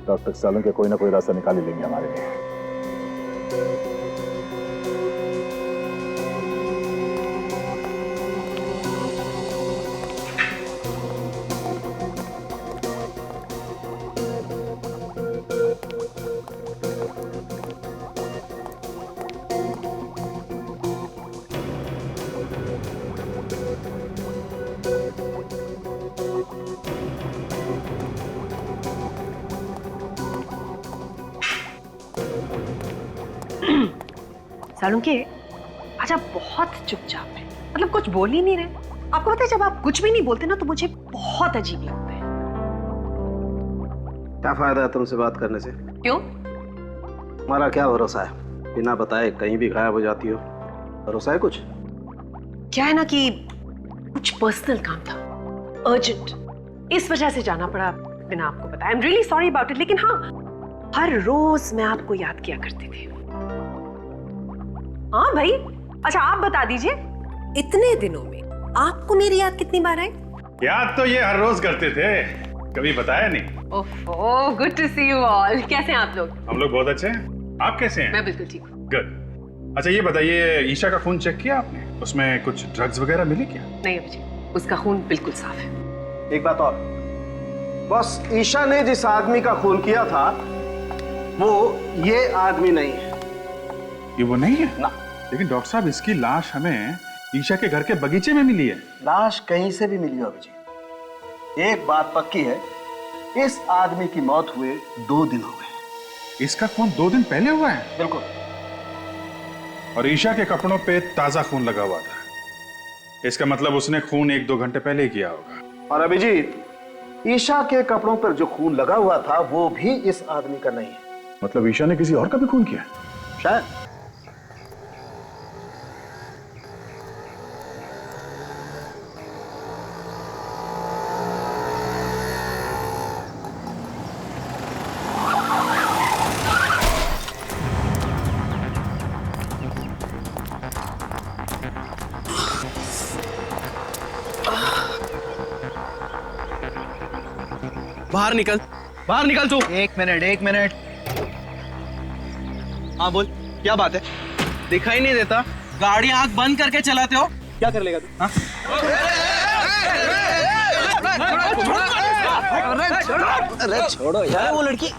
Doctor सालों के कोई ना कोई रास्ता निकाल ही लेंगे हमारे लिए। सालुंके, आज आप बहुत चुपचाप हैं, मतलब कुछ बोल ही नहीं रहे। आपको पता है जब आप कुछ भी नहीं बोलते ना तो मुझे बहुत अजीब लगता है। क्या फायदा है तुमसे बात करने से? क्यों? हमारा क्या भरोसा है, बिना बताए कहीं भी गायब हो जाती हो। भरोसा है कुछ? क्या है ना कि कुछ पर्सनल काम था, अर्जेंट, इस वजह से जाना पड़ा बिना आपको बताया। I am really sorry about it. लेकिन हाँ, हर रोज मैं आपको याद किया करती थी। हाँ भाई, अच्छा आप बता दीजिए, इतने दिनों में आपको मेरी याद कितनी बार आई? याद तो ये हर रोज करते थे, कभी बताया नहीं। Oh, good to see you all. कैसे हैं आप लोग? हम लोग बहुत अच्छे हैं, आप कैसे हैं? मैं बिल्कुल ठीक हूँ। गुड। अच्छा ये बताइए, ईशा का खून चेक किया आपने? उसमें कुछ ड्रग्स वगैरह मिले क्या? नहीं अभिजीत, उसका खून बिल्कुल साफ है। एक बात और, बस ईशा ने जिस आदमी का खून किया था वो ये आदमी नहीं है। ये वो नहीं है ना। लेकिन डॉक्टर साहब, इसकी लाश हमें ईशा के घर के बगीचे में मिली है। लाश कहीं से भी मिली हो अभिजीत, एक बात पक्की है, इस आदमी की मौत हुए 2 दिन हो गए। इसका खून 2 दिन पहले हुआ है? बिल्कुल। और ईशा के कपड़ों पे ताजा खून लगा हुआ था, इसका मतलब उसने खून 1-2 घंटे पहले ही किया होगा। और अभिजीत, ईशा के कपड़ों पर जो खून लगा हुआ था वो भी इस आदमी का नहीं है। मतलब ईशा ने किसी और का भी खून किया? शायद। बाहर निकल तू। एक मिनट। हाँ बोल, क्या बात है? दिखाई नहीं देता? गाड़ी आंख बंद करके चलाते हो, क्या कर लेगा तू? हाँ? अरे छोड़ो यार वो लड़की।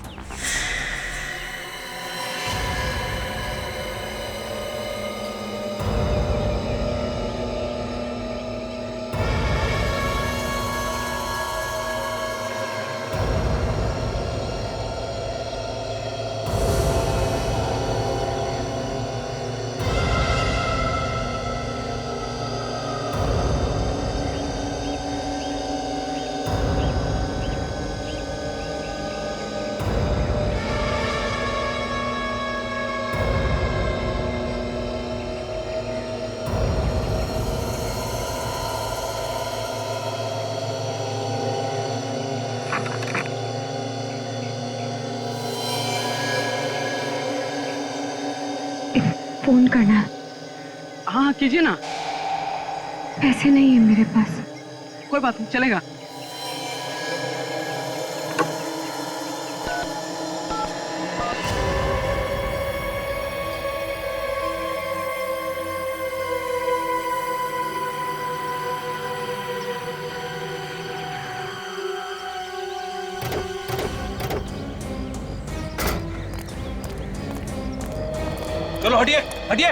फोन करना है। हाँ कीजिए ना। पैसे नहीं है मेरे पास। कोई बात नहीं, चलेगा। चलो हटिए हटिए,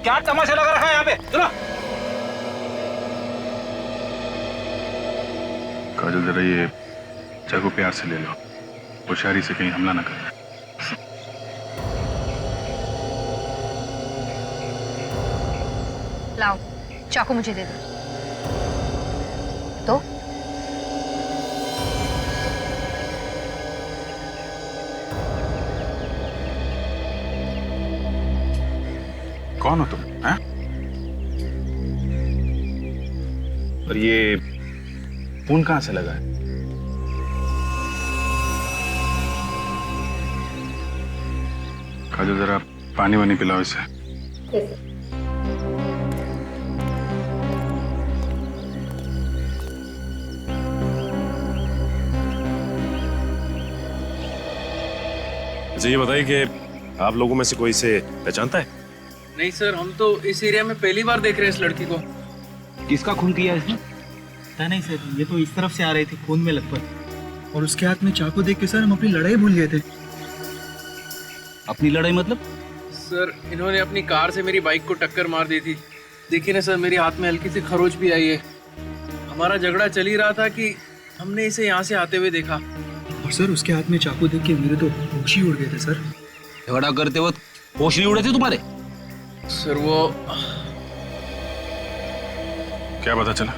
क्या तमाशा लगा रखा है यहाँ पे? चलो। काजल, जरा ये चाकू प्यार से ले लो, होशियारी से कहीं हमला ना करें। लाओ चाकू मुझे दे दो। तो कौन हो तुम? हैं? और ये खून कहां से लगा है? काजल, जरा पानी वानी पिलाओ इसे। अच्छा ये बताइए कि आप लोगों में से कोई इसे पहचानता है? नहीं सर, हम तो इस एरिया में पहली बार देख रहे हैं इस लड़की को। किसका खून किया इसने? पता नहीं सर, ये तो इस तरफ से आ रही थी खून में लथपथ, और उसके हाथ में चाकू देख के सर हम अपनी लड़ाई भूल गए थे। अपनी लड़ाई मतलब? सर इन्होंने अपनी कार से मेरी बाइक को टक्कर मार दी थी। देखिए ना सर, मेरे हाथ में हल्की सी खरोच भी आई है। हमारा झगड़ा चल ही रहा था कि हमने इसे यहाँ से आते हुए देखा। और सर उसके हाथ में चाकू देख के मेरे तो होश ही उड़ गए थे सर। झगड़ा करते वक्त होश नहीं उड़े थे तुम्हारे? सर वो क्या पता चला?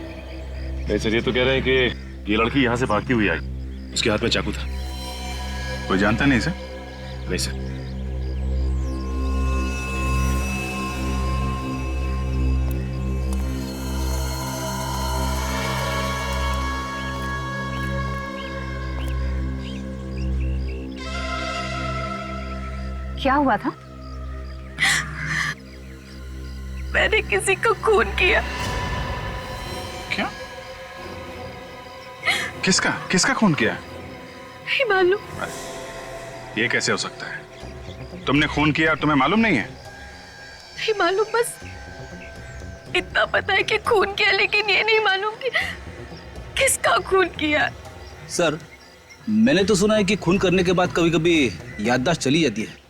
नहीं सर, ये तो कह रहे हैं कि ये लड़की यहाँ से भागती हुई आई, उसके हाथ में चाकू था। कोई जानता नहीं इसे? नहीं सर। क्या हुआ था? मैंने किसी को खून किया। क्या? किसका किसका खून किया? नहीं मालूम। ये कैसे हो सकता है? तुमने खून किया और तुम्हें मालूम नहीं है? नहीं मालूम, बस इतना पता है कि खून किया, लेकिन ये नहीं मालूम कि किसका खून किया। सर मैंने तो सुना है कि खून करने के बाद कभी कभी याददाश्त चली जाती है,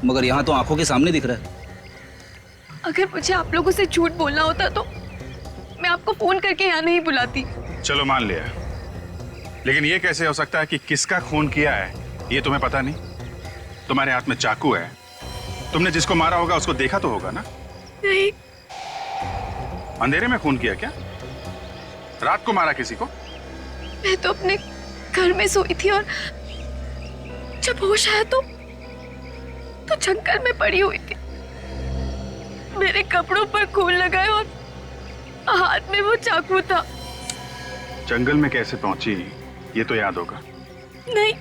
मगर यहाँ तो आंखों के सामने दिख रहा है। अगर मुझे आप लोगों से झूठ बोलना होता तो मैं आपको फोन करके यहाँ नहीं बुलाती। चलो मान लिया, लेकिन ये कैसे हो सकता है कि किसका खून किया है ये तुम्हें पता नहीं? तुम्हारे हाथ में चाकू है, तुमने जिसको मारा होगा उसको देखा तो होगा ना? नहीं। अंधेरे में खून किया क्या? रात को मारा किसी को? मैं तो अपने घर में सोई थी और जब होश आया तो जंगल में पड़ी हुई थी। मेरे कपड़ों पर खून लगाए और हाथ में वो चाकू था। जंगल में कैसे पहुंची ये तो याद होगा। नहीं।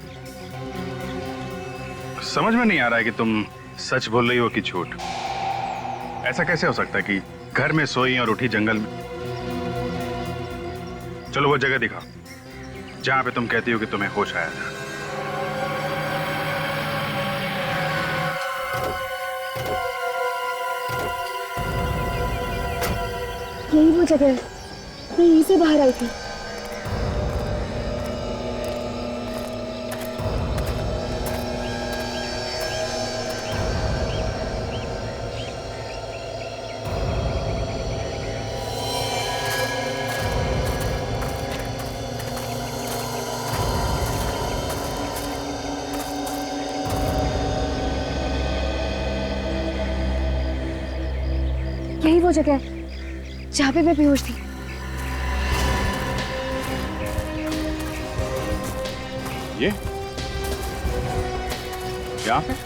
समझ में नहीं आ रहा है कि तुम सच बोल रही हो कि झूठ। ऐसा कैसे हो सकता है कि घर में सोई और उठी जंगल में? चलो वो जगह दिखाओ जहां पे तुम कहती हो कि तुम्हें होश आया था। यही वो जगह है, मैं यहीं से बाहर आई थी। यही वो जगह है जहाँ पे मैं बेहोश थी। ये यहाँ पे?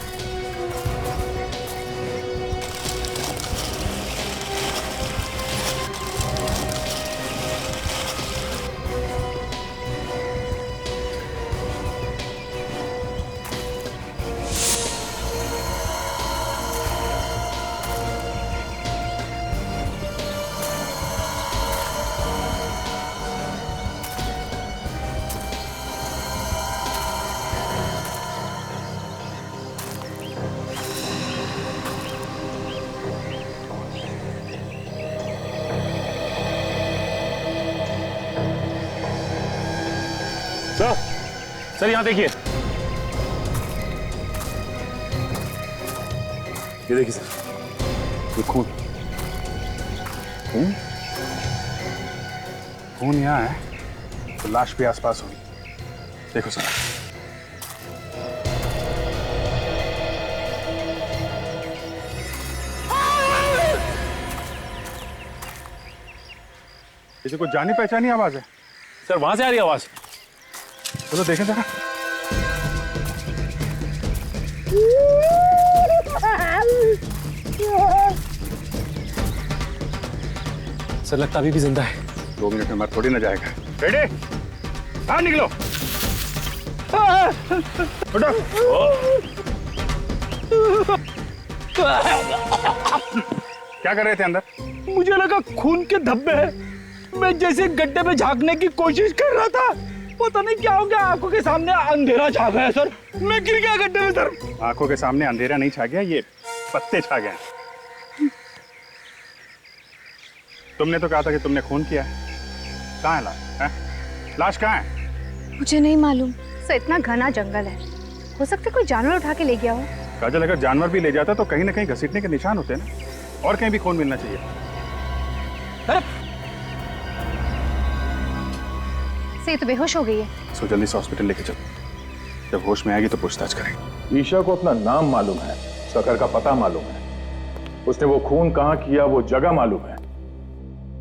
सर यहाँ देखिए, ये देखिए सर, ये खून। खून? खून यहाँ है तो लाश भी आसपास होगी। देखो सर, इसे कुछ जानी पहचानी आवाज है। सर वहां से आ रही आवाज। चलो देखें जरा। सर लगता अभी भी जिंदा है। 2 मिनट में मर थोड़ी ना जाएगा। बेटे बाहर निकलो। उठो। क्या कर रहे थे अंदर? मुझे लगा खून के धब्बे हैं, मैं जैसे गड्ढे में झांकने की कोशिश कर रहा था, पता नहीं क्या हो गया, आंखों के सामने अंधेरा छा गया सर। मैं गिर गया गड्ढे में सर। आंखों के सामने अंधेरा नहीं छा गया, ये पत्ते छा गए। तुमने तो कहा था कि तुमने खून किया है। कहाँ है लाश? लाश कहाँ है? मुझे नहीं मालूम। सर इतना घना जंगल है, हो सकता है कोई जानवर उठा के ले गया हो। काजल, अगर जानवर भी ले जाता तो कहीं ना कहीं घसीटने के निशान होते हैं ना, और कहीं भी खून मिलना चाहिए। से तो बेहोश हो गई है। सो जल्दी से हॉस्पिटल लेके चलो, जब होश में आएगी तो पूछताछ करेंगे। ईशा को अपना नाम मालूम है, उसका घर का पता मालूम है, उसने वो खून कहाँ किया वो जगह मालूम है,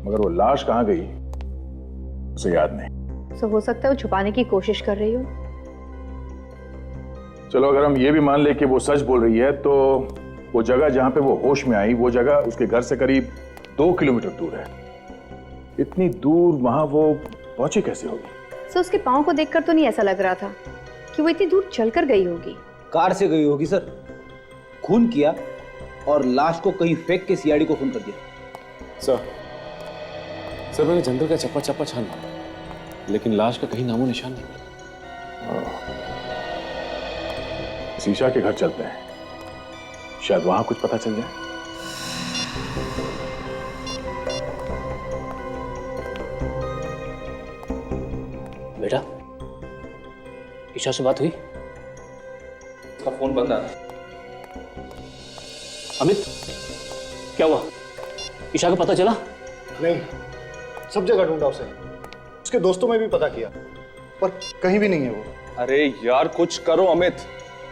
मगर वो लाश कहाँ गई उसे याद नहीं। तो हो सकता है वो छुपाने की कोशिश कर रही हो। चलो अगर हम ये भी मान ले कि वो सच बोल रही है, तो वो जगह जहां पे वो होश में आई, वो जगह उसके घर से करीब 2 किलोमीटर दूर है। इतनी दूर वहां वो पहुंची कैसे होगी? सर उसके पाँव को देखकर तो नहीं ऐसा लग रहा था कि वो इतनी दूर चलकर गई होगी। कार से गई होगी सर, खून किया और लाश को कहीं फेंक के सीआईडी को फोन कर दिया। सर मैंने जंगल का चप्पा चप्पा छाना, लेकिन लाश का कहीं नामो निशान नहीं मिला। ईशा के घर चलते हैं, शायद वहां कुछ पता चल जाए। बेटा, ईशा से बात हुई? उसका फोन बंद आ रहा है। अमित, क्या हुआ? ईशा का पता चला? नहीं, सब जगह ढूंढा उसे, उसके दोस्तों में भी पता किया, पर कहीं भी नहीं है वो। अरे यार कुछ करो अमित,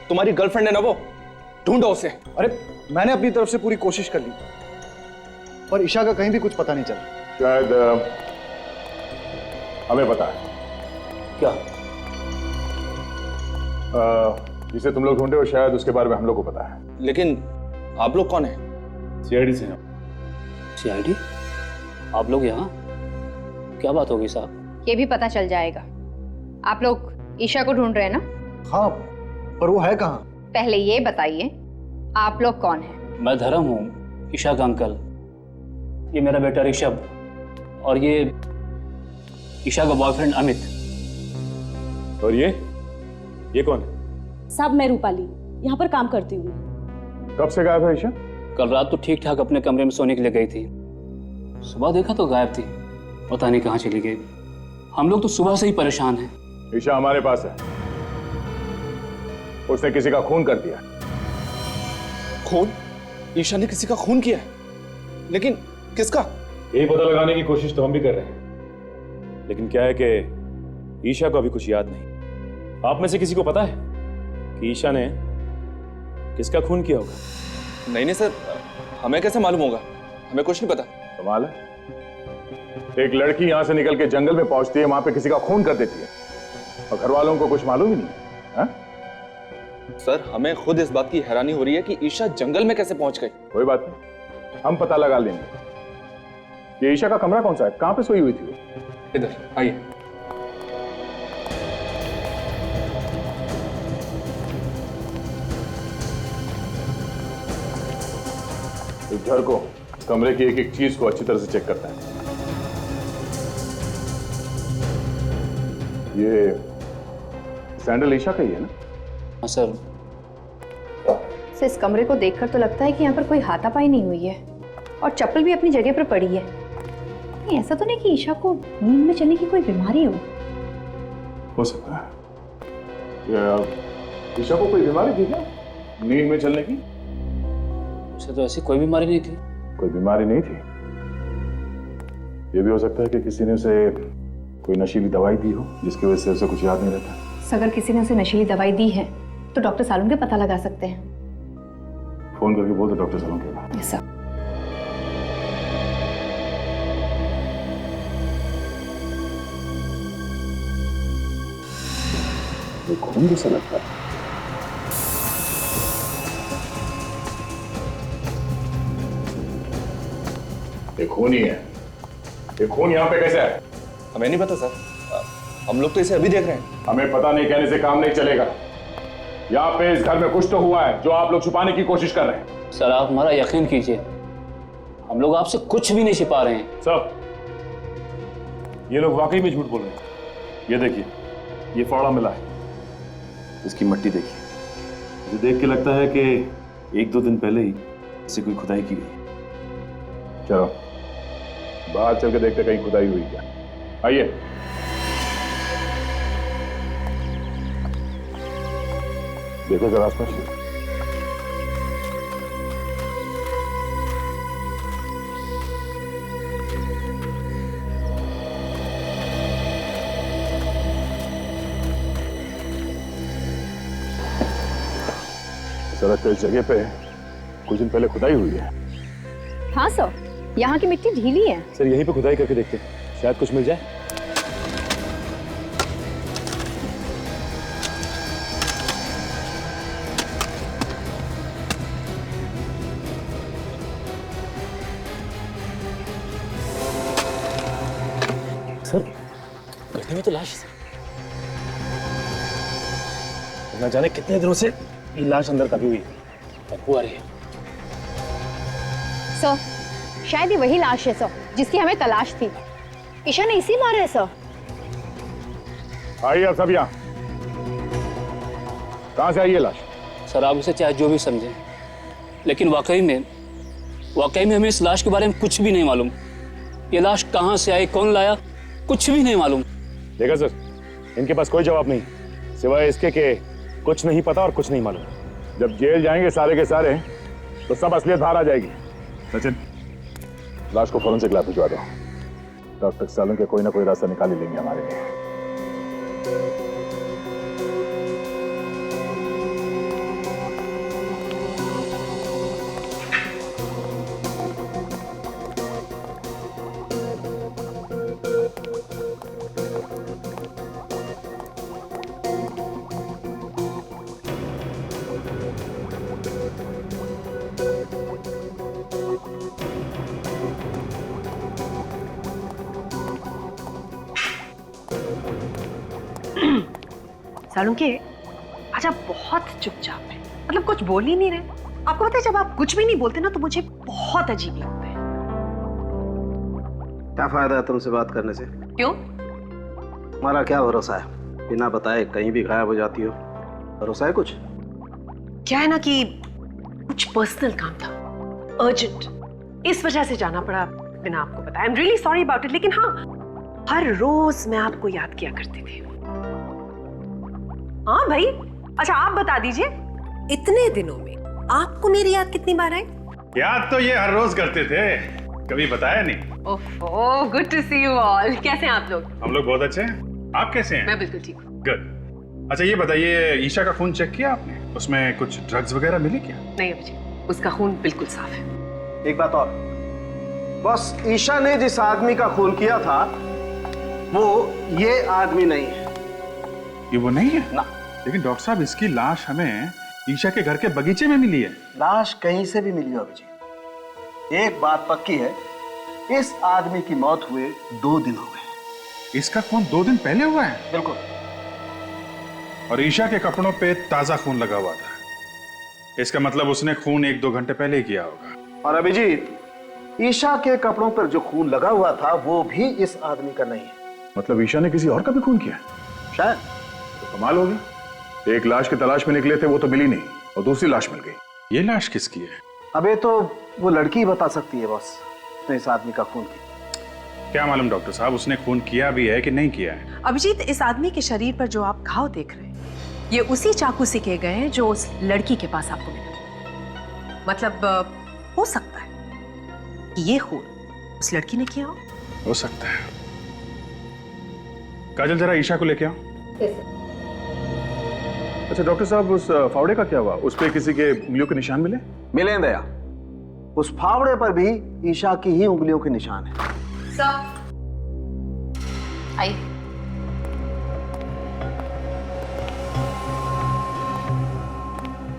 तुम्हारी गर्लफ्रेंड है ना वो, ढूंढो उसे। अरे मैंने अपनी तरफ से पूरी कोशिश कर ली, पर ईशा का कहीं भी कुछ पता नहीं चला। शायद हमें पता है क्या? जिसे तुम लोग ढूंढे हो, शायद उसके बारे में हम लोग को पता है। लेकिन आप लोग कौन है? सीआईडी से हैं। सीआईडी? आप लोग यहाँ? क्या बात होगी साहब? ये भी पता चल जाएगा। आप लोग ईशा को ढूंढ रहे हैं ना? हाँ, पर वो है कहाँ? पहले ये बताइए आप लोग कौन हैं? मैं धर्म हूँ, ईशा का अंकल। ये मेरा बेटा ऋषभ, और ये ईशा का बॉयफ्रेंड अमित। और ये कौन है? साहब मैं रूपाली, यहाँ पर काम करती हूँ। कब से गायब है ईशा? कल रात तो ठीक ठाक अपने कमरे में सोने के लिए गई थी, सुबह देखा तो गायब थी, पता नहीं कहाँ चली गई। हम लोग तो सुबह से ही परेशान हैं। ईशा हमारे पास है, उसने किसी का खून कर दिया। खून? ईशा ने किसी का खून किया है? लेकिन किसका? यही पता लगाने की कोशिश तो हम भी कर रहे हैं, लेकिन क्या है कि ईशा को अभी कुछ याद नहीं। आप में से किसी को पता है कि ईशा ने किसका खून किया होगा? नहीं सर, हमें कैसे मालूम होगा? हमें कुछ नहीं पता। कमाल है, एक लड़की यहां से निकल के जंगल में पहुंचती है, वहां पे किसी का खून कर देती है, और घर वालों को कुछ मालूम ही नहीं है। सर हमें खुद इस बात की हैरानी हो रही है कि ईशा जंगल में कैसे पहुंच गई। कोई बात नहीं, हम पता लगा लेंगे। ये ईशा का कमरा कौन सा है? कहां पे सोई हुई थी वो? इधर आइए। इस घर को, कमरे की एक एक चीज को अच्छी तरह से चेक करता है। ये सैंडल ईशा का ही है ना? हाँ सर। इस कमरे को देखकर तो लगता है कि यहाँ पर कोई हाथापाई नहीं हुई है, और चप्पल भी अपनी जगह पर पड़ी है। नहीं, ऐसा तो नहीं कि ईशा को नींद में चलने की कोई बीमारी हो सकता है। ईशा को कोई बीमारी थी क्या नींद में चलने की? उसे तो ऐसी कोई बीमारी नहीं थी। कोई बीमारी नहीं थी? ये भी हो सकता है कि किसी ने उसे कोई नशीली दवाई दी हो, जिसकी वजह से उसे कुछ याद नहीं रहता। अगर किसी ने उसे नशीली दवाई दी है तो डॉक्टर सालून के पता लगा सकते हैं। फोन करके बोल दो डॉक्टर सालून के पास। Yes sir. ये खून जैसा लगता है। ये खून ही है। ये खून यहाँ पे कैसे है? हमें नहीं पता सर, हम लोग तो इसे अभी देख रहे हैं। हमें पता नहीं कहने से काम नहीं चलेगा। यहाँ पे इस घर में कुछ तो हुआ है जो आप लोग छुपाने की कोशिश कर रहे हैं। सर आप हमारा यकीन कीजिए, हम लोग आपसे कुछ भी नहीं छिपा रहे हैं। सब ये लोग वाकई में झूठ बोल रहे हैं। ये देखिए, ये फावड़ा मिला है, इसकी मिट्टी देखिए। मुझे देख के लगता है कि 1-2 दिन पहले ही इसे कोई खुदाई की गई। चलो बाहर चल के देखते कहीं खुदाई हुई क्या। आइए। देखो जरा आसपास। सड़क के इस जगह पे कुछ दिन पहले खुदाई हुई है। हाँ सर, यहाँ की मिट्टी ढीली है। सर यहीं पे खुदाई करके देखते हैं, शायद कुछ मिल जाए। सर गड्ढे में तो लाश है। ना जाने कितने दिनों से ये लाश अंदर दबी हुई है। बदबू आ रही है। सर शायद ये वही लाश है सर जिसकी हमें तलाश थी। ईशा ने इसी मारा है सर। आइए आप सब यहाँ। कहाँ से आई है लाश? सर आप उसे चाहे जो भी समझें, लेकिन वाकई में हमें इस लाश के बारे में कुछ भी नहीं मालूम। ये लाश कहाँ से आई, कौन लाया, कुछ भी नहीं मालूम। देखा सर, इनके पास कोई जवाब नहीं सिवाय इसके कि कुछ नहीं पता और कुछ नहीं मालूम। जब जेल जाएंगे सारे के सारे तो सब असलियत बाहर आ जाएगी। सचिन, लाश को फौरन से लैब भिजवा दो। डॉक्टर सालों के कोई ना कोई रास्ता निकाल ही लेंगे हमारे लिए। सालुंके, आज आप बहुत चुपचाप हैं, मतलब कुछ बोल ही नहीं रहे। आपको पता है जब आप कुछ भी नहीं बोलते ना तो मुझे बहुत अजीब लगता है। क्या फायदा है तुमसे बात करने से? क्यों? हमारा क्या भरोसा है, बिना बताए कहीं भी गायब हो जाती हो। भरोसा है कुछ? क्या है ना कि कुछ पर्सनल काम था, अर्जेंट, इस वजह से जाना पड़ा बिना आपको बताए। I am really sorry about it. लेकिन हाँ, हर रोज मैं आपको याद किया करती थी। हाँ भाई, अच्छा आप बता दीजिए, इतने दिनों में आपको मेरी याद कितनी बार आई? याद तो ये हर रोज करते थे, कभी बताया नहीं। Oh, good to see you all. कैसे हैं आप लोग? हम लोग बहुत अच्छे हैं, आप कैसे हैं? मैं बिल्कुल ठीक हूँ। गुड। अच्छा ये बताइए, ईशा का खून चेक किया आपने? उसमें कुछ ड्रग्स वगैरह मिले क्या? नहीं अभिजीत, उसका खून बिल्कुल साफ है। एक बात और, बस ईशा ने जिस आदमी का खून किया था वो ये आदमी नहीं है। ये वो नहीं है ना। लेकिन डॉक्टर साहब, इसकी लाश हमें ईशा के घर के बगीचे में मिली है। लाश कहीं से भी मिली हो अभिजीत। एक बात पक्की है, इस आदमी की मौत हुए 2 दिन हो गए। इसका खून 2 दिन पहले हुआ है? बिल्कुल। और ईशा के कपड़ों पे ताजा खून लगा हुआ था। इसका मतलब उसने खून 1-2 घंटे पहले ही किया होगा। और अभिजीत, ईशा के कपड़ों पर जो खून लगा हुआ था वो भी इस आदमी का नहीं है। मतलब ईशा ने किसी और का भी खून किया? शायद। तो कमाल हो गया, एक लाश की तलाश में निकले थे, वो तो मिली नहीं और दूसरी लाश मिल गई। ये लाश किसकी है? अबे तो वो लड़की बता सकती है बस, उसने इस आदमी का खून किया। क्या मालूम डॉक्टर साहब, उसने खून किया भी है कि नहीं किया है? अभिजीत, इस आदमी के शरीर पर जो आप घाव देख रहे हैं, ये उसी चाकू से किए गए हैं जो उस लड़की के पास आपको मिला। मतलब हो सकता है कि ये खून उस लड़की ने किया हो सकता है। काजल, जरा ईशा को लेके आओ। अच्छा डॉक्टर साहब, उस फावड़े का क्या हुआ? उस पे किसी के उंगलियों के निशान मिले? मिले दया, उस फावड़े पर भी ईशा की ही उंगलियों के निशान है। आइए।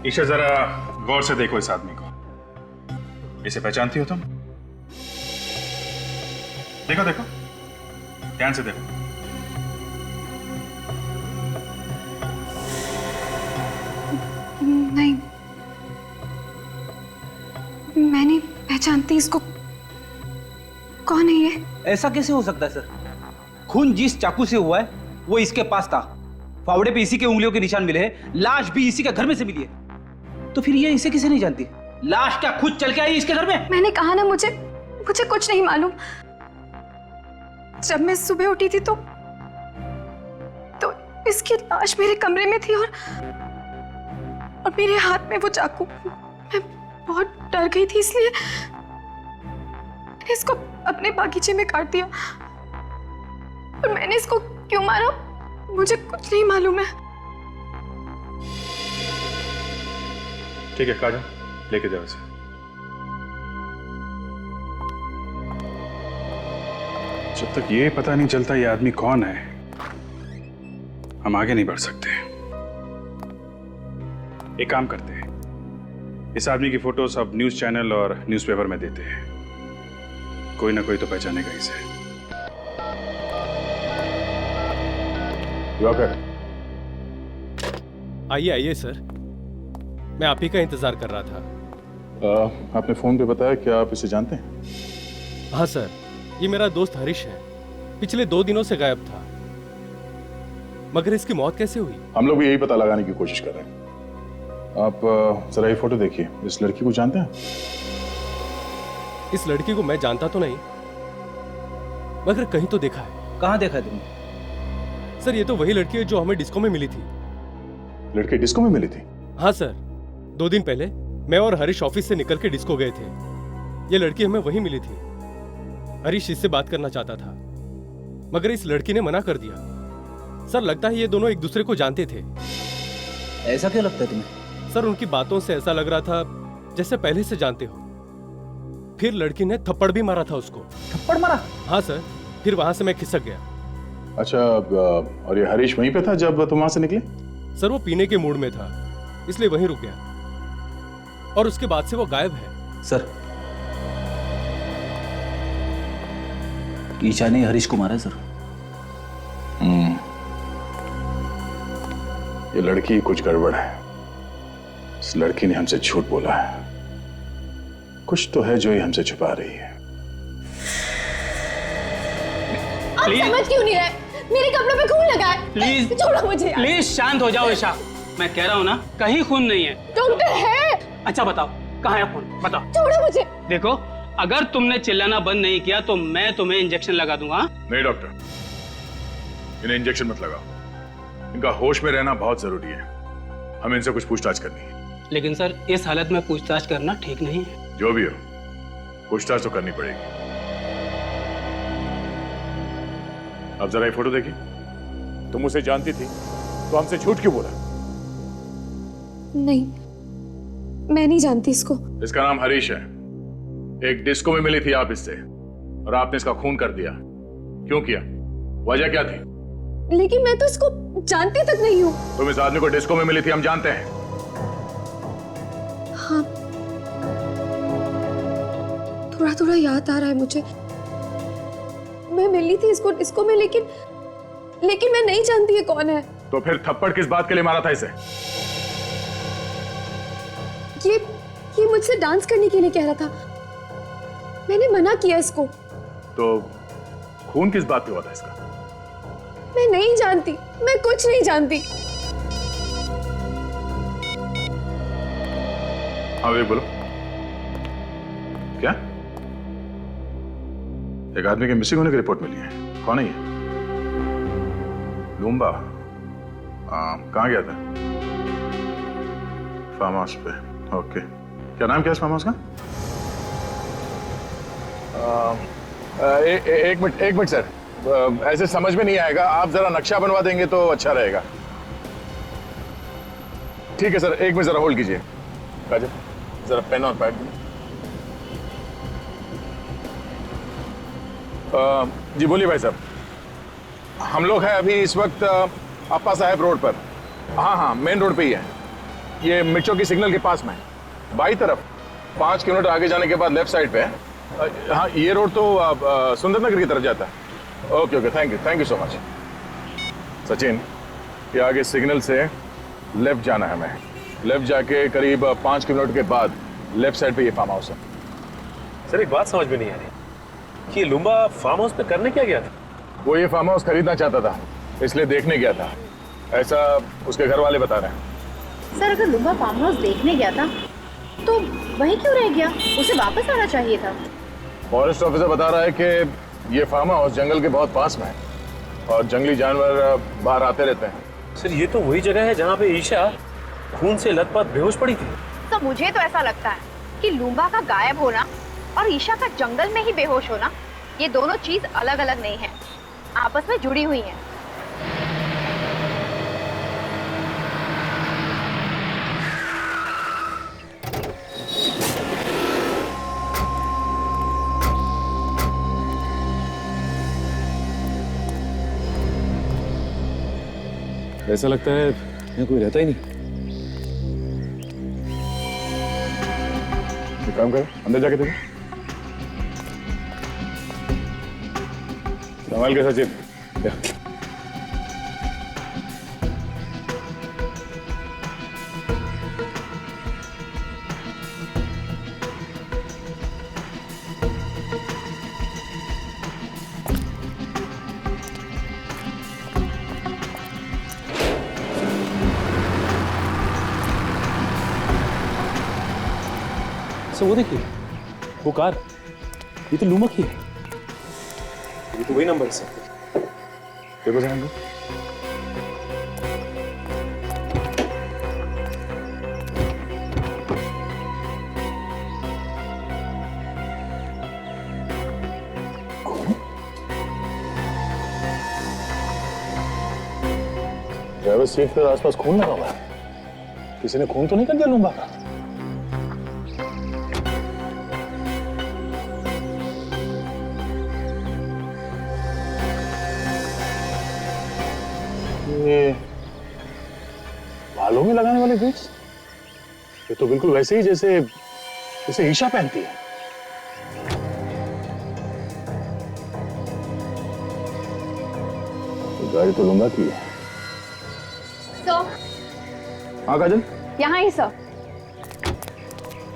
ईशा, जरा गौर से देखो इस आदमी को। इसे पहचानती हो तुम? देखो देखो, ध्यान से देखो। नहीं, मैं नहीं पहचानती इसको। कौन है ये? ऐसा कैसे हो सकता है सर? खून जिस चाकू से हुआ है वो इसके पास था फावड़े पे इसी के उंगलियों के निशान मिले हैं, लाश भी इसी के घर में से मिली है। तो फिर ये इसे किसे नहीं जानती? लाश क्या खुद चल के आई इसके घर में? मैंने कहा ना, मुझे कुछ नहीं मालूम। जब मैं सुबह उठी थी तो इसकी लाश मेरे कमरे में थी और मेरे हाथ में वो चाकू। मैं बहुत डर गई थी, इसलिए मैंने इसको अपने बागीचे में काट दिया। और मैंने इसको क्यों मारा मुझे कुछ नहीं मालूम है। ठीक है काजल, लेके जाओ इसे। जब तक ये पता नहीं चलता ये आदमी कौन है, हम आगे नहीं बढ़ सकते। एक काम करते हैं, इस आदमी की फोटो सब न्यूज चैनल और न्यूज़पेपर में देते हैं, कोई ना कोई तो पहचानेगा इसे। आइए आइए सर, मैं आप ही का इंतजार कर रहा था। आपने फोन पे बताया, क्या आप इसे जानते हैं? हाँ सर, ये मेरा दोस्त हरीश है, पिछले 2 दिनों से गायब था। मगर इसकी मौत कैसे हुई? हम लोग भी यही पता लगाने की कोशिश कर रहे हैं। आप जरा ये फोटो देखिए, इस लड़की को जानते हैं? इस लड़की को मैं जानता तो नहीं, मगर कहीं तो देखा है। कहाँ देखा है तुमने? सर ये तो वही लड़की है जो हमें डिस्को में मिली थी। लड़की डिस्को में मिली थी? हाँ सर, 2 दिन पहले मैं और हरीश ऑफिस से निकल के डिस्को गए थे। ये लड़की हमें वहीं मिली थी। हरीश इससे बात करना चाहता था, मगर इस लड़की ने मना कर दिया। सर लगता है ये दोनों एक दूसरे को जानते थे। ऐसा क्यों लगता है तुम्हें? सर उनकी बातों से ऐसा लग रहा था जैसे पहले से जानते हो। फिर लड़की ने थप्पड़ भी मारा था उसको। थप्पड़ मारा? हाँ सर, फिर वहां से मैं खिसक गया। अच्छा, और ये हरीश वहीं पे था जब तुम वहां से निकले? सर वो पीने के मूड में था, इसलिए वहीं रुक गया और उसके बाद से वो गायब है। सर ईशा ने हरीश को मारा है सर। ये लड़की कुछ गड़बड़ है। इस लड़की ने हमसे झूठ बोला है। कुछ तो है जो ये हमसे छुपा रही है। आप समझ क्यों नहीं रहे? मेरे कपड़ों पे खून लगा है। प्लीज छोड़ो मुझे। प्लीज शांत हो जाओ ईशा, मैं कह रहा हूँ ना कहीं खून नहीं है। डॉक्टर है। अच्छा बताओ कहाँ है खून, बताओ। छोड़ो मुझे। देखो अगर तुमने चिल्लाना बंद नहीं किया तो मैं तुम्हें इंजेक्शन लगा दूंगा। नहीं डॉक्टर, इन्हें इंजेक्शन मत लगाओ। इनका होश में रहना बहुत जरूरी है। हमें इनसे कुछ पूछताछ करनी है। लेकिन सर इस हालत में पूछताछ करना ठीक नहीं है। जो भी हो, पूछताछ तो करनी पड़ेगी। अब जरा ये फोटो देखिए। तुम उसे जानती थी तो हमसे झूठ क्यों बोला? नहीं, मैं नहीं जानती इसको। इसका नाम हरीश है। एक डिस्को में मिली थी आप इससे और आपने इसका खून कर दिया। क्यों किया? वजह क्या थी? लेकिन मैं तो इसको जानती तक नहीं हूँ। तुम इस आदमी को डिस्को में मिली थी, हम जानते हैं। हाँ, थोड़ा थोड़ा याद आ रहा है मुझे। मैं मिली थी इसको डिस्को में, लेकिन मैं नहीं जानती ये कौन है। तो फिर थप्पड़ किस बात के लिए मारा था इसे? ये मुझसे डांस करने के लिए कह रहा था। मैंने मना किया इसको। तो खून किस बात पे हुआ था इसका? मैं नहीं जानती, मैं कुछ नहीं जानती। हाँ वे बोलो, क्या? एक आदमी के मिसिंग होने की रिपोर्ट मिली है। कौन है ये? लूम्बा? कहाँ गया था? फार्म हाउस पे। ओके, क्या नाम क्या है इस फार्म हाउस का? एक मिनट सर, ऐसे समझ में नहीं आएगा। आप जरा नक्शा बनवा देंगे तो अच्छा रहेगा। ठीक है सर, एक मिनट जरा होल्ड कीजिए। काजल जरा पेन और पैड दें। जी बोलिए भाई साहब। हम लोग हैं अभी इस वक्त अप्पा साहब रोड पर। हाँ, मेन रोड पे ही है। ये मिर्चों की सिग्नल के पास में है, बाई तरफ 5 किलोमीटर आगे जाने के बाद लेफ्ट साइड पे है। हाँ, ये रोड तो सुंदरनगर की तरफ जाता है। Okay, thank you so much. Sachin, ये आगे सिग्नल से लेफ्ट जाना है हमें। लेफ्ट जाके करीब 5 किलोमीटर के बाद लेफ्ट साइड पे ये फार्म हाउस है। सर एक बात समझ में नहीं आ रही कि ये लुम्बा फार्म हाउस पे करने क्या गया था? वो ये फार्म हाउस खरीदना चाहता था, इसलिए देखने गया था। ऐसा उसके घर वाले बता रहे हैं। सर अगर लुम्बा फार्म हाउस देखने गया था तो वहीं क्यों रह गया? उसे वापस आना चाहिए था। फॉरेस्ट ऑफिसर बता रहा है कि ये फार्म हाउस जंगल के बहुत पास में है और जंगली जानवर बाहर आते रहते हैं। सर ये तो वही जगह है जहाँ पे ईशा खून से लथपथ बेहोश पड़ी थी। तो मुझे तो ऐसा लगता है कि लुम्बा का गायब होना और ईशा का जंगल में ही बेहोश होना, ये दोनों चीज अलग अलग नहीं है, आपस में जुड़ी हुई हैं। ऐसा लगता है यहाँ कोई रहता ही नहीं। एक काम करो, अंदर जाके देखो। संभाल के सचिन। सर वो देखिए, वो कार, ये तो लुम्बा की है। ये तो वही नंबर है सर। देखो जरा इनको। ड्राइवर सीट पर आसपास खून लगा हुआ है। किसी ने खून तो नहीं कर दिया लुम्बा का? ये बालों में लगाने वाले बीट्स, ये तो बिल्कुल वैसे ही जैसे जैसे ईशा पहनती है। तो गाड़ी तो लुम्बा की है। सर हाँ काजल, यहाँ ही सर,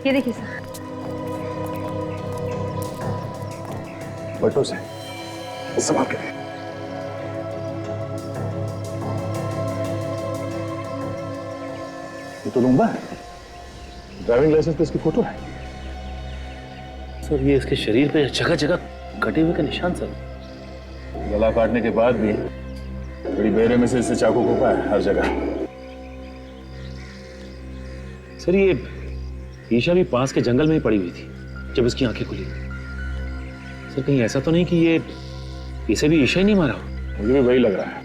ये देखिए सर। बटों से संभाल के। ये तो लुम्बा है, ड्राइविंग लाइसेंस पे इसकी फोटो है। सर ये इसके शरीर पे जगह जगह कटे हुए का निशान सर। गला काटने के बाद भी बड़ी बेरे में से इससे चाकू को पाया हर जगह। सर ये ईशा भी पास के जंगल में ही पड़ी हुई थी जब उसकी आंखें खुली। सर कहीं ऐसा तो नहीं कि ये इसे भी ईशा ही नहीं मारा हो? मुझे भी वही लग रहा है।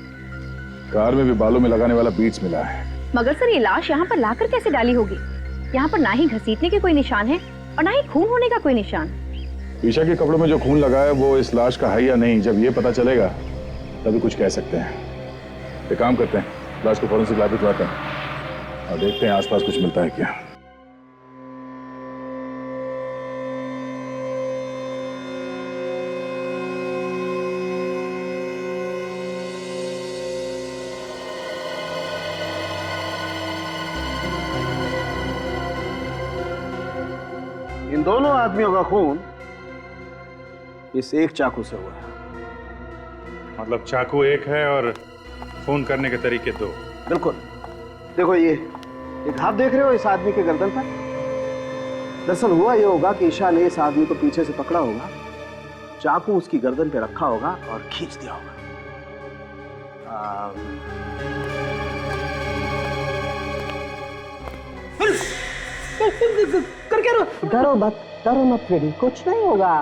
कार में भी बालों में लगाने वाला बीट्स मिला है। मगर सर ये लाश यहाँ पर लाकर कैसे डाली होगी? यहाँ पर ना ही घसीटने के कोई निशान है और ना ही खून होने का कोई निशान। ईशा के कपड़ों में जो खून लगा है वो इस लाश का है या नहीं, जब ये पता चलेगा तभी कुछ कह सकते हैं। एक काम करते हैं, लाश को फॉरेंसिक लैब भिजवाते हैं और देखते हैं आसपास कुछ मिलता है क्या। इन दोनों आदमियों का खून इस एक चाकू से हुआ है। मतलब चाकू एक है और खून करने के तरीके दो। बिल्कुल। देखो ये एक हाथ देख रहे हो इस आदमी के गर्दन पर? दरअसल हुआ ये होगा कि ईशा ने इस आदमी को पीछे से पकड़ा होगा, चाकू उसकी गर्दन पे रखा होगा और खींच दिया होगा। कर क्या रहो? डरो मत फ्रेडी, कुछ नहीं होगा।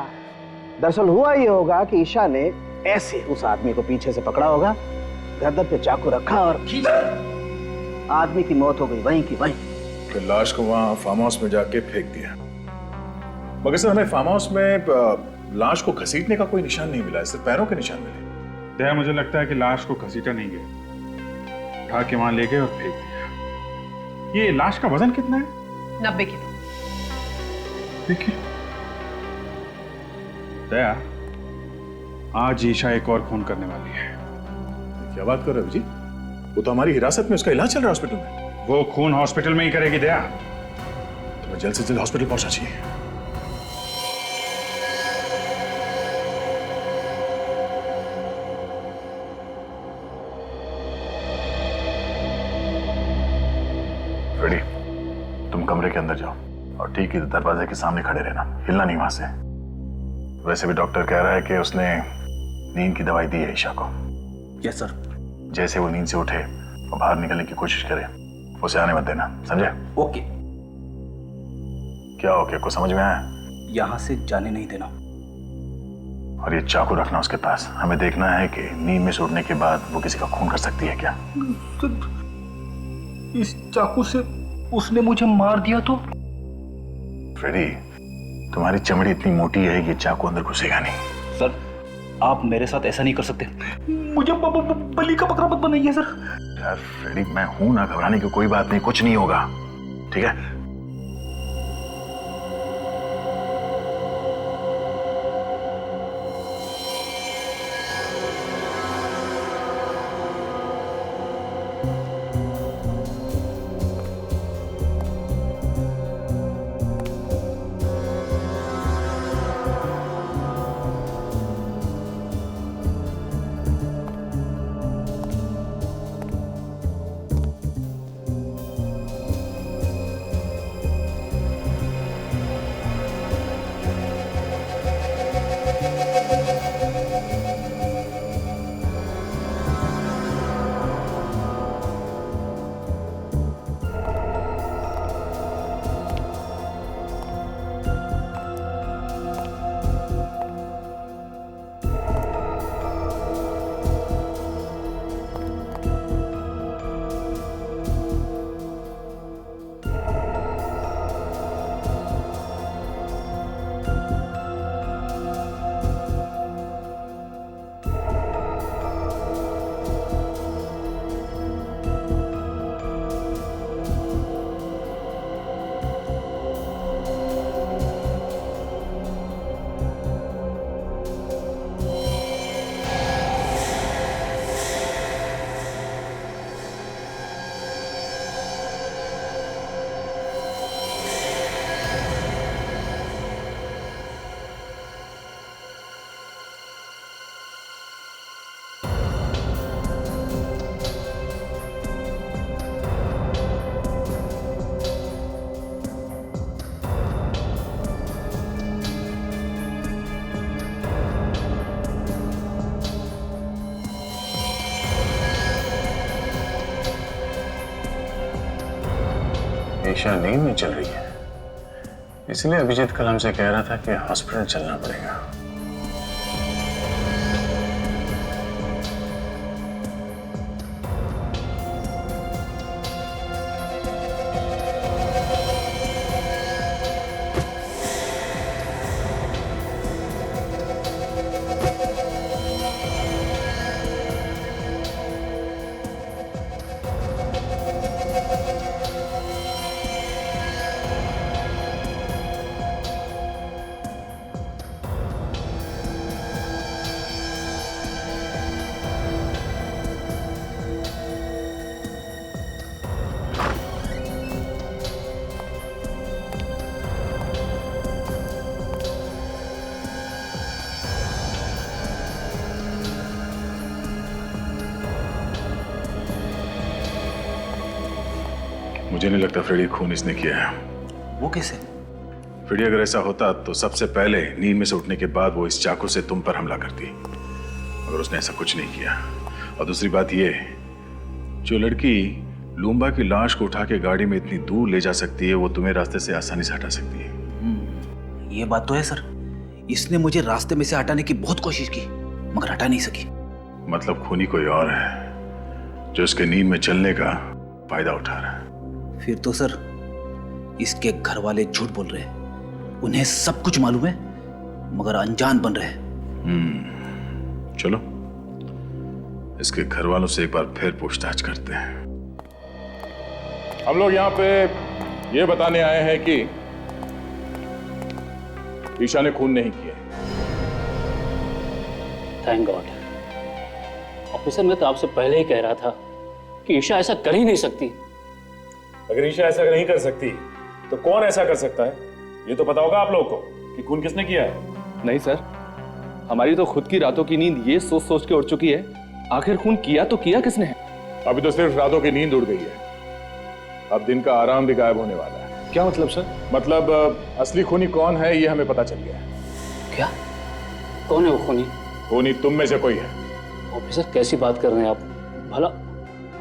दरअसल हुआ ये होगा कि ईशा ने ऐसे उस आदमी को पीछे से पकड़ा होगा, गर्दन पे चाकू रखा और खींच दिया। आदमी की मौत हो गई वहीं की वहीं। फिर लाश को वहां फार्म हाउस में जाके फेंक दिया। मगर सर हमें फार्म हाउस में लाश को घसीटने का कोई निशान नहीं मिला है, सिर्फ पैरों के निशान मिले। दया मुझे लगता है कि लाश को घसीटा नहीं गया, उठा के वहां ले गए और फेंक दिया। ये लाश का वजन कितना है? 90 किलो। देखिए दया, आज ईशा एक और खून करने वाली है। क्या बात कर रहे हो जी? वो तो हमारी हिरासत में, उसका इलाज चल रहा है हॉस्पिटल में। वो खून हॉस्पिटल में ही करेगी दया। तो जल्द से जल्द हॉस्पिटल पहुंचना चाहिए। फ्रेडी, तुम कमरे के अंदर जाओ और ठीक इस दरवाजे के सामने खड़े रहना, हिलना नहीं वहां से। वैसे भी डॉक्टर कह रहा है कि उसने नींद की दवाई दी है ईशा को। Yes sir. जैसे वो नींद से उठे और बाहर निकलने की कोशिश करे, उसे आने मत देना, समझे? ओके। क्या ओके? कुछ समझ में आया? यहाँ से जाने नहीं देना। और ये चाकू रखना उसके पास। हमें देखना है कि नींद में से उठने के बाद वो किसी का खून कर सकती है क्या। इस चाकू से उसने मुझे मार दिया तो? फ्रेडी, तुम्हारी चमड़ी इतनी मोटी है कि चाकू अंदर घुसेगा नहीं। सर, आप मेरे साथ ऐसा नहीं कर सकते। मुझे बलि का बकरा मत बनाइए सर। यार फ्रेडी, मैं हूं ना, घबराने की कोई बात नहीं, कुछ नहीं होगा, ठीक है? ईशा नींद में चल रही है, इसलिए अभिजीत कल हमसे कह रहा था कि हॉस्पिटल चलना पड़ेगा। मुझे नहीं लगता फ्रेडी खून इसने किया है। वो कैसे? फ्रेडी, अगर ऐसा होता तो सबसे पहले नींद में से उठने के बाद वो इस चाकू से तुम पर हमला करती, मगर उसने ऐसा कुछ नहीं किया। और दूसरी बात ये, जो लड़की लूम्बा की लाश को उठा के गाड़ी में इतनी दूर ले जा सकती है, वो तुम्हें रास्ते से आसानी से हटा सकती है। ये बात तो है सर। इसने मुझे रास्ते में से हटाने की बहुत कोशिश की, मगर हटा नहीं सकी। मतलब खूनी कोई और है जो इसके नींद में चलने का फायदा उठा रहा है। फिर तो सर इसके घर वाले झूठ बोल रहे हैं। उन्हें सब कुछ मालूम है, मगर अनजान बन रहे हैं। चलो इसके घर वालों से एक बार फिर पूछताछ करते हैं। हम लोग यहाँ पे ये बताने आए हैं कि ईशा ने खून नहीं किया। Thank God. ऑफिसर, मैं तो आपसे पहले ही कह रहा था कि ईशा ऐसा कर ही नहीं सकती। अगर ईशा ऐसा नहीं कर सकती तो कौन ऐसा कर सकता है? ये तो पता होगा आप लोगों को कि खून किसने किया है। नहीं सर, हमारी तो खुद की रातों की नींद ये सोच सोच के उड़ चुकी है, आखिर खून किया तो किया किसने है? अभी तो सिर्फ रातों की नींद उड़ गई है। अब दिन का आराम भी गायब होने वाला है। क्या मतलब सर? मतलब असली खूनी कौन है ये हमें पता चल गया है। क्या? कौन है वो खूनी? खूनी तुम में से कोई है। ऑफिसर कैसी बात कर रहे हैं आप? भला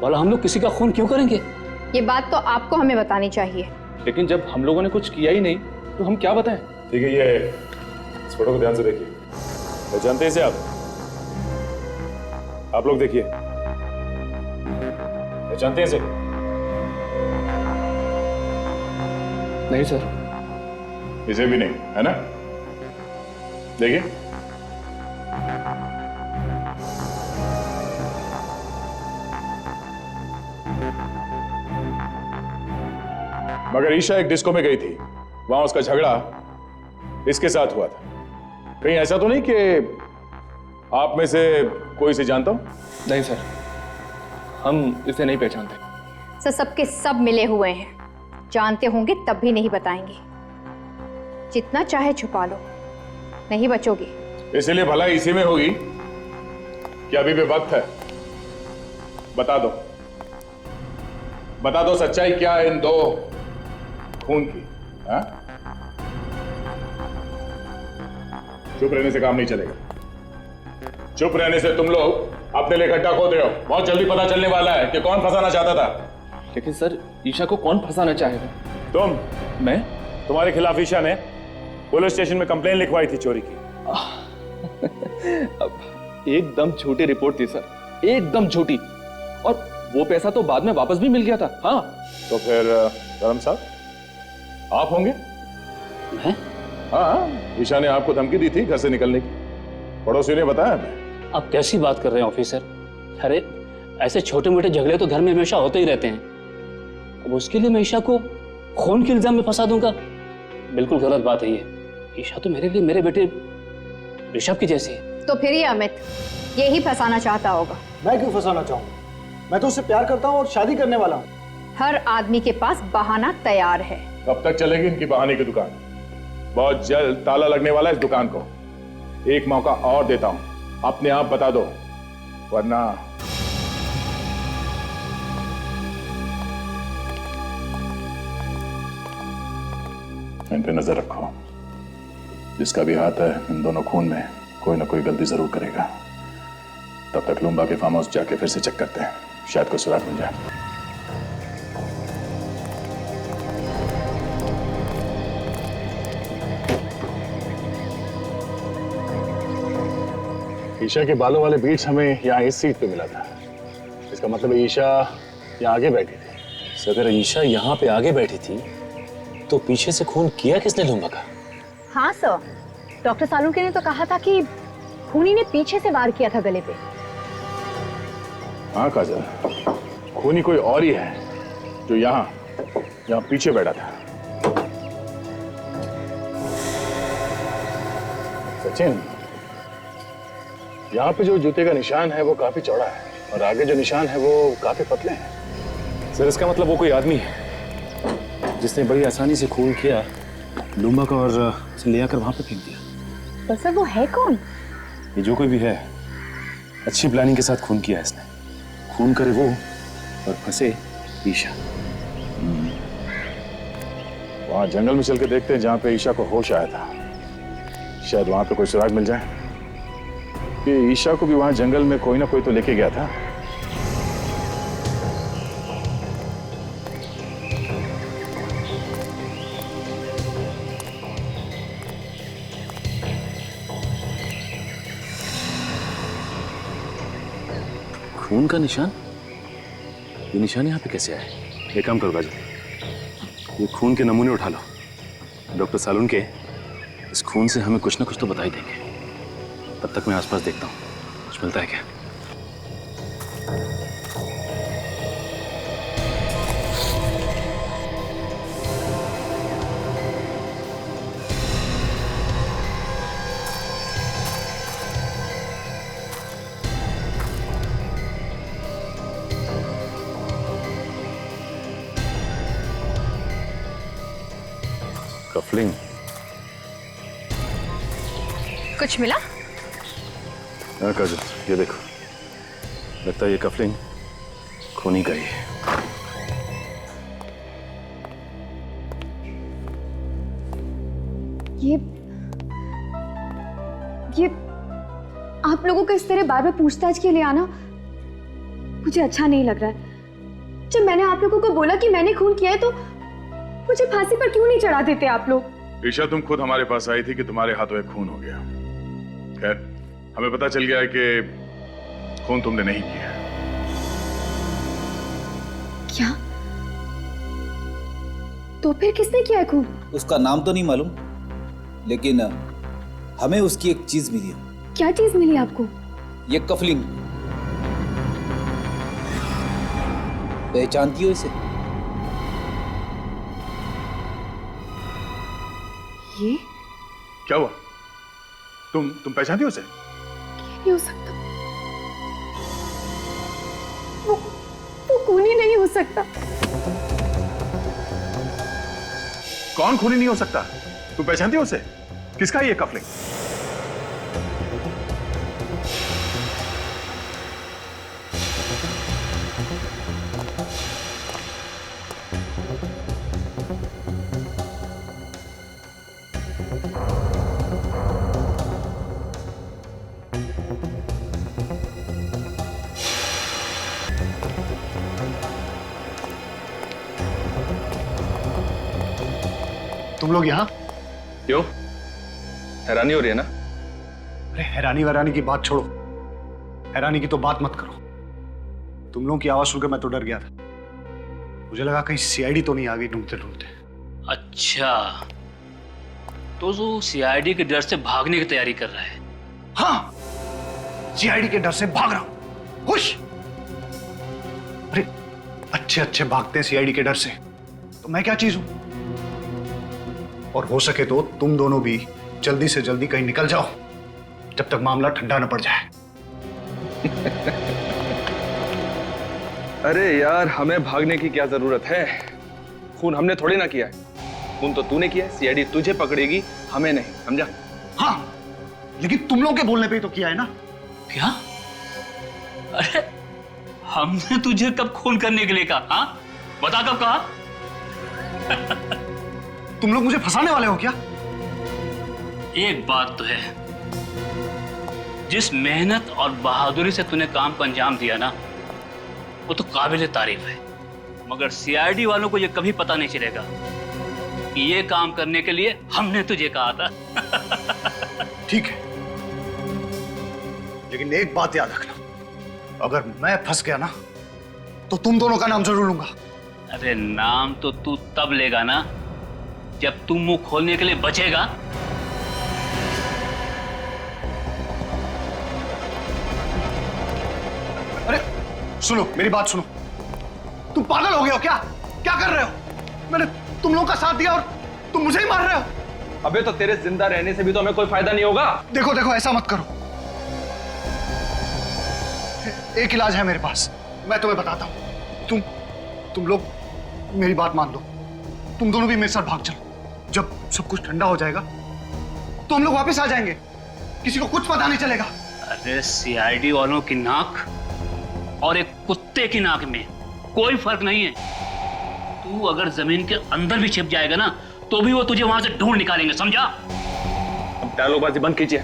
भला हम लोग किसी का खून क्यों करेंगे? ये बात तो आपको हमें बतानी चाहिए। लेकिन जब हम लोगों ने कुछ किया ही नहीं तो हम क्या बताएं? ठीक है, ये इस फोटो को ध्यान से देखिए। पहचानते हैं इसे आप लोग देखिए, पहचानते हैं इसे? नहीं सर। इसे भी नहीं, है ना? देखिए, मगर ईशा एक डिस्को में गई थी, वहां उसका झगड़ा इसके साथ हुआ था। कहीं ऐसा तो नहीं कि आप में से कोई इसे जानता हो? नहीं सर, हम इसे नहीं पहचानते। सर सबके सब मिले हुए हैं, जानते होंगे तब भी नहीं बताएंगे। जितना चाहे छुपा लो, नहीं बचोगे। इसलिए भलाई इसी में होगी कि अभी भी वक्त है। बता दो, बता दो सच्चाई क्या है इन दो खून की। हाँ? चुप रहने से काम नहीं चलेगा। चुप रहने से तुम लोग अपने लिए गड्ढा खोद रहे हो। बहुत जल्दी पता चलने वाला है कि कौन फंसाना चाहता था। लेकिन सर, ईशा को कौन फंसाना चाहेगा? तुम। मैं? तुम्हारे खिलाफ ईशा ने पुलिस स्टेशन में कंप्लेन लिखवाई थी चोरी की। अब एकदम झूठी रिपोर्ट थी सर, एकदम झूठी। और वो पैसा तो बाद में वापस भी मिल गया था। हाँ। तो फिर धर्म साहब आप होंगे? मैं? हाँ, ईशा ने आपको धमकी दी थी घर से निकलने की, पड़ोसियों ने बताया हमें। आप कैसी बात कर रहे हैं ऑफिसर? अरे ऐसे छोटे मोटे झगड़े तो घर में हमेशा होते ही रहते हैं। अब उसके लिए मैं ईशा को खून के इल्जाम में फंसा दूंगा? बिल्कुल गलत बात है ये। ईशा तो मेरे लिए मेरे बेटे ऋषभ की जैसी है। तो फिर ये अमित यही फंसाना चाहता होगा। मैं क्यों फंसाना चाहूंगा? मैं तो उससे प्यार करता हूँ और शादी करने वाला हूँ। हर आदमी के पास बहाना तैयार है। कब तक चलेगी इनकी बहाने की दुकान? बहुत जल्द ताला लगने वाला है इस दुकान को। एक मौका और देता हूं, अपने आप बता दो, वरना इन पे नजर रखो। जिसका भी हाथ है इन दोनों खून में, कोई ना कोई गलती जरूर करेगा। तब तक लुम्बा के फार्म हाउस जाके फिर से चेक करते हैं, शायद कोई सुराग मिल जाए। ईशा के बालों वाले बीट्स हमें यहाँ इस सीट पे मिला था। इसका मतलब ईशा यहाँ आगे बैठी थी। सर अगर ईशा यहाँ पे आगे बैठी थी तो पीछे से खून किया किसने लुम्बा का? हाँ सर, डॉक्टर सालुंके ने तो कहा था कि खूनी ने पीछे से वार किया था गले पे। हाँ काजल, खूनी कोई और ही है जो यहाँ पीछे बैठा था। सचिन, यहाँ पे जो जूते का निशान है वो काफी चौड़ा है और आगे जो निशान है वो काफी पतले हैं। सर इसका मतलब वो कोई आदमी है जिसने बड़ी आसानी से खून किया लुम्बा का और उसे ले आकर वहां पे फेंक दिया। पर सर वो है कौन? ये जो कोई भी है, अच्छी प्लानिंग के साथ खून किया है इसने। खून करे वो और फंसे ईशा। वहां जंगल में चल के देखते हैं जहां पे ईशा को होश आया था। शायद वहां पे कोई सुराग मिल जाए कि ईशा को भी वहां जंगल में कोई ना कोई तो लेके गया था। खून का निशान? ये निशान यहाँ पे कैसे आए? एक काम करो राजू, ये खून के नमूने उठा लो। डॉक्टर सालुंके इस खून से हमें कुछ ना कुछ तो बता ही देंगे। तब तक मैं आसपास देखता हूँ, कुछ मिलता है क्या। कफलिंग कुछ मिला? हाँ काजल, ये देखो, लगता है ये कफलिंग खूनी का ही है। ये आप लोगों का इस तरह बार बार पूछताछ के लिए आना मुझे अच्छा नहीं लग रहा है। जब मैंने आप लोगों को बोला कि मैंने खून किया है तो मुझे फांसी पर क्यों नहीं चढ़ा देते आप लोग? ईशा, तुम खुद हमारे पास आई थी कि तुम्हारे हाथों एक खून हो गया। खैर, हमें पता चल गया है कि खून तुमने नहीं किया। क्या? तो फिर किसने किया है खून? उसका नाम तो नहीं मालूम, लेकिन हमें उसकी एक चीज मिली है। क्या चीज मिली आपको? ये कफलिंग। पहचानती हो इसे? ये क्या हुआ? तुम पहचानती हो उसे? नहीं हो सकता, वो खूनी नहीं हो सकता। कौन खूनी नहीं हो सकता? तुम पहचानती हो उसे? किसका ये कफलिंग? तुम लोग यहाँ? क्यों? हैरानी हो रही है ना? अरे हैरानी वैरानी की बात छोड़ो, हैरानी की तो बात मत करो। तुम लोगों की आवाज सुनकर मैं तो डर गया था। मुझे लगा कहीं सीआईडी तो नहीं आ गई ढूंढते ढूंढते। अच्छा, तो जो सीआईडी के डर से भागने की तैयारी कर रहा है? हाँ, सीआईडी के डर से भाग रहा हूं। खुश? अरे अच्छे अच्छे भागते हैं सीआईडी के डर से, तो मैं क्या चीज हूं? और हो सके तो तुम दोनों भी जल्दी से जल्दी कहीं निकल जाओ जब तक मामला ठंडा न पड़ जाए। अरे यार, हमें भागने की क्या जरूरत है? खून हमने थोड़ी ना किया है। खून तो तूने किया है। सीआईडी तुझे पकड़ेगी, हमें नहीं, समझा? हाँ, लेकिन तुम लोगों के बोलने पे ही तो किया है ना। क्या? अरे हमने तुझे कब खून करने के लिए कहा? हाँ, बता कब कहा? तुम लोग मुझे फंसाने वाले हो क्या? एक बात तो है, जिस मेहनत और बहादुरी से तूने काम को अंजाम दिया ना, वो तो काबिल तारीफ है। मगर सीआईडी वालों को ये कभी पता नहीं चलेगा कि ये काम करने के लिए हमने तुझे कहा था। ठीक है, लेकिन एक बात याद रखना, अगर मैं फंस गया ना तो तुम दोनों का नाम जरूर लूंगा। अरे नाम तो तू तब लेगा ना जब तू मुंह खोलने के लिए बचेगा। अरे सुनो, मेरी बात सुनो। तुम पागल हो गए हो क्या? क्या कर रहे हो? मैंने तुम लोगों का साथ दिया और तुम मुझे ही मार रहे हो। अबे तो तेरे जिंदा रहने से भी तो हमें कोई फायदा नहीं होगा। देखो देखो, ऐसा मत करो। एक इलाज है मेरे पास, मैं तुम्हें बताता हूं। तुम लोग मेरी बात मान लो, तुम दोनों भी मेरे साथ भाग चलो। जब सब कुछ ठंडा हो जाएगा तो हम लोग वापस आ जाएंगे, किसी को कुछ पता नहीं चलेगा। अरे सीआईडी वालों की नाक और एक कुत्ते की नाक में कोई फर्क नहीं है। तू अगर जमीन के अंदर भी छिप जाएगा ना तो भी वो तुझे वहां से ढूंढ निकालेंगे, समझा? अब डायलॉगबाजी बंद कीजिए,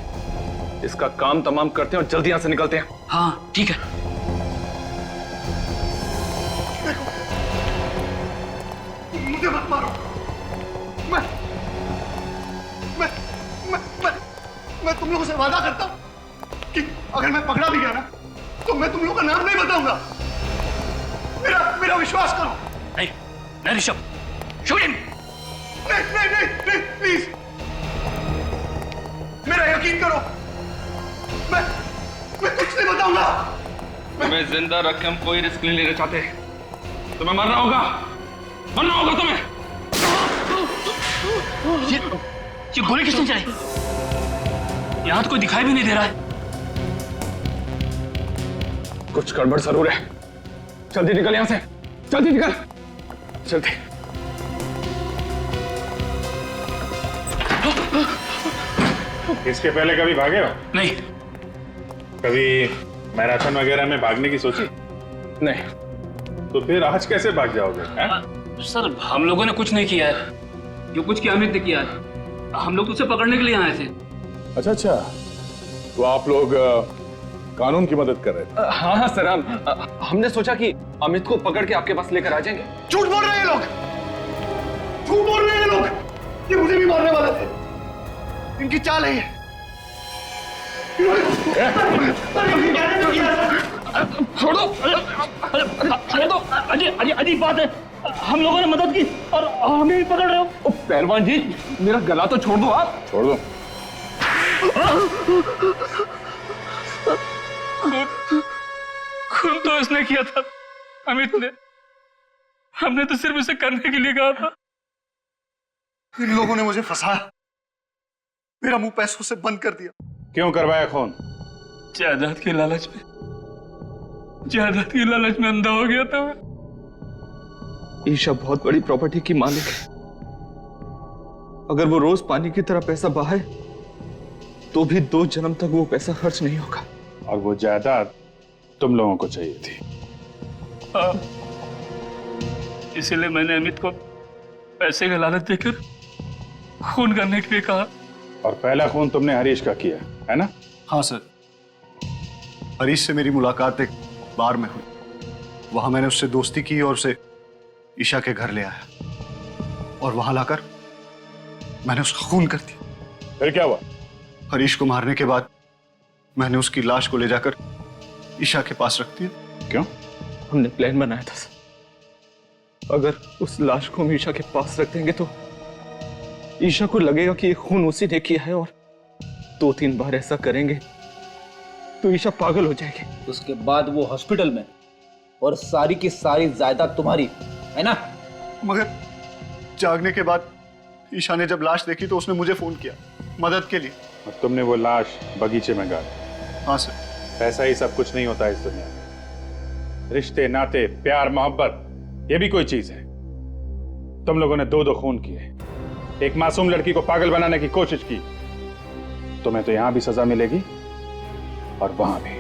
इसका काम तमाम करते हैं और जल्दी यहां से निकलते हैं। हाँ ठीक है। मुझे मत मारो। मैं तुम लोगों से वादा करता हूं कि अगर मैं पकड़ा भी गया ना तो मैं तुम लोगों का नाम नहीं बताऊंगा। मेरा विश्वास करो। नहीं ऋषभ, शूट हिम। नहीं, प्लीज मेरा यकीन करो। मैं कुछ नहीं बताऊंगा। तुम्हें जिंदा रख के हम कोई रिस्क नहीं लेना चाहते। तुम्हें मरना होगा तुम्हें। ये गोली किसने चलाई? यहां तो कोई दिखाई भी नहीं दे रहा है। कुछ गड़बड़ जरूर है। जल्दी निकल यहां से, जल्दी निकल, जल्दी। इसके पहले कभी भागे हो? नहीं। कभी मैराथन वगैरह में भागने की सोची? नहीं। तो फिर आज कैसे भाग जाओगे? सर हम लोगों ने कुछ नहीं किया है, जो कुछ किया अमित ने किया है। हम लोग तो उसे पकड़ने के लिए आए थे। अच्छा अच्छा, तो आप लोग कानून की मदद कर रहे थे? हाँ हाँ सर, हमने सोचा कि अमित को पकड़ के आपके पास लेकर आ जाएंगे। झूठ बोल रहे हैं लोग, झूठ बोल रहे हैं लोग। ये मुझे भी मारने वाले थे, इनकी चाल है ये। छोड़ो, छोड़ो, अजीब बात है। हम लोगों ने मदद की और हमें भी पकड़ रहे हो। पहलवान जी, मेरा गला तो छोड़ दो आप। छोड़ दो। खून तो इसने किया था, अमित ने। हमने तो सिर्फ इसे करने के लिए कहा था। इन लोगों ने मुझे फंसाया, मेरा मुंह पैसों से बंद कर दिया। क्यों करवाया खून? जायदाद के लालच में, जायदाद की लालच में अंधा हो गया था मैं। ईशा बहुत बड़ी प्रॉपर्टी की मालिक है। अगर वो रोज पानी की तरह पैसा बहाए तो भी 2 जन्म तक वो पैसा खर्च नहीं होगा। और वो जायदाद तुम लोगों को चाहिए थी। हाँ, इसीलिए मैंने अमित को पैसे का लालच देकर खून करने के लिए कहा। और पहला खून तुमने हरीश का किया है ना? हाँ सर, हरीश से मेरी मुलाकात एक बार में हुई। वहां मैंने उससे दोस्ती की और उसे ईशा के घर ले आया, और वहां लाकर मैंने उसका खून कर दिया। फिर क्या हुआ? हरीश को मारने के बाद मैंने उसकी लाश को ले जाकर ईशा के पास रख दिया। क्यों? हमने प्लान बनाया था सर, अगर उस लाश को हम ईशा के पास रख देंगे तो ईशा को लगेगा कि ये खून उसी ने किया है, और 2-3 बार ऐसा करेंगे तो ईशा पागल हो जाएगी। उसके बाद वो हॉस्पिटल में, और सारी की सारी जायदाद तुम्हारी है ना? मगर जागने के बाद ईशा ने जब लाश देखी तो उसने मुझे फोन किया मदद के लिए। और तुमने वो लाश बगीचे में गाड़ी? हाँ सर। ऐसा ही सब कुछ नहीं होता इस दुनिया में। रिश्ते, नाते, प्यार, मोहब्बत, ये भी कोई चीज है। तुम लोगों ने 2 खून किए, एक मासूम लड़की को पागल बनाने की कोशिश की। तुम्हें तो यहां भी सजा मिलेगी और वहां भी।